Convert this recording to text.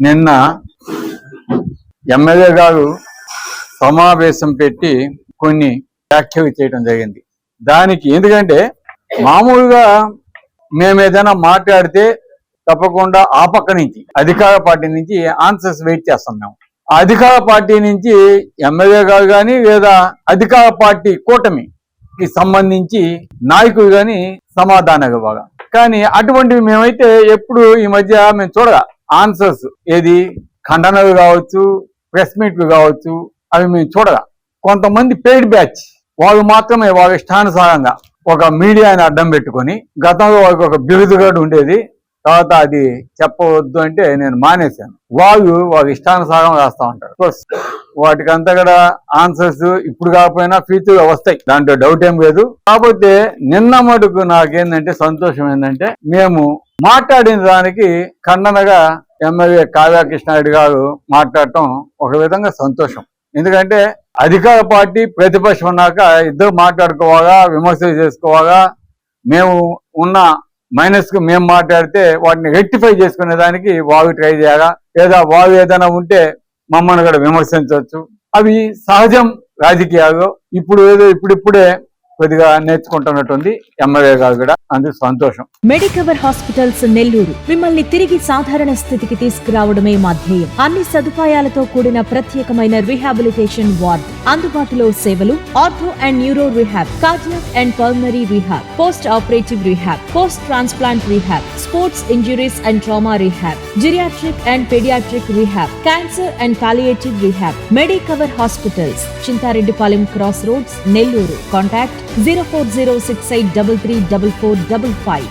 నిన్న ఎమ్మెల్యే గారు సమావేశం పెట్టి కొన్ని వ్యాఖ్యలు చేయడం జరిగింది. దానికి ఎందుకంటే మామూలుగా మేము ఏదైనా మాట్లాడితే తప్పకుండా ఆ పక్క నుంచి అధికార పార్టీ నుంచి ఆన్సర్స్ వెయిట్ చేస్తాం. మేము అధికార పార్టీ నుంచి ఎమ్మెల్యే గారు కానీ లేదా అధికార పార్టీ కూటమికి సంబంధించి నాయకులు కానీ సమాధానాలు ఇవ్వాలి. కానీ అటువంటివి మేమైతే ఎప్పుడు ఈ మధ్య మేము చూడగా ఆన్సర్స్ ఏది ఖండనలు కావచ్చు, ప్రెస్ మీట్లు కావచ్చు, అవి మేము చూడగా కొంతమంది పెయిడ్ బ్యాచ్ వాళ్ళు మాత్రమే వాళ్ళ ఇష్టానుసారంగా ఒక మీడియాని అడ్డం పెట్టుకొని, గతంలో వాళ్ళకి ఒక బిరుదుగాడు ఉండేది, తర్వాత అది చెప్పవద్దు అంటే నేను మానేశాను. వాళ్ళ ఇష్టానుసారం రాస్తా ఉంటారు. వాటికంతా కూడా ఆన్సర్స్ ఇప్పుడు కాకపోయినా ఫ్యూచర్ వస్తాయి, దాంట్లో డౌట్ ఏం లేదు. కాకపోతే నిన్న మటుకు నాకేందంటే సంతోషం ఏంటంటే మేము మాట్లాడిన దానికి ఖండనగా ఎమ్మెల్యే కావ్య కృష్ణారెడ్డి గారు మాట్లాడటం ఒక విధంగా సంతోషం. ఎందుకంటే అధికార పార్టీ ప్రతిపక్షం ఉన్నాక ఇద్దరు మాట్లాడుకోవాలా, విమర్శలు చేసుకోవాలా, మేము ఉన్న మైనస్ కు మేము మాట్లాడితే వాటిని రెక్టిఫై చేసుకునే దానికి వాళ్ళు ట్రై చేయాలా, లేదా వాళ్ళు ఏదైనా ఉంటే మమ్మల్ని కూడా విమర్శించవచ్చు. అవి సహజం రాజకీయాలు. ఇప్పుడిప్పుడే కొద్దిగా నేర్చుకుంటున్నట్టుంది ఎమ్మెల్యే గారు కూడా, అందుకు సంతోషం. మెడికవర్ హాస్పిటల్స్ నెల్లూరు మిమ్మల్ని తిరిగి సాధారణ స్థితికి తీసుకురావడమే మా ధ్యేయం. అన్ని సదుపాయాలతో కూడిన ప్రత్యేకమైన రీహాబిలిటేషన్ వార్డ్, అందుబాటులో సేవలు ortho and neuro rehab, cardiac and pulmonary rehab, post operative rehab, post transplant rehab, sports injuries and trauma rehab, geriatric and paediatric rehab, cancer and palliative rehab. Medicover hospitals, Chintareddypalem cross roads, Nellore. Contact 0406833445.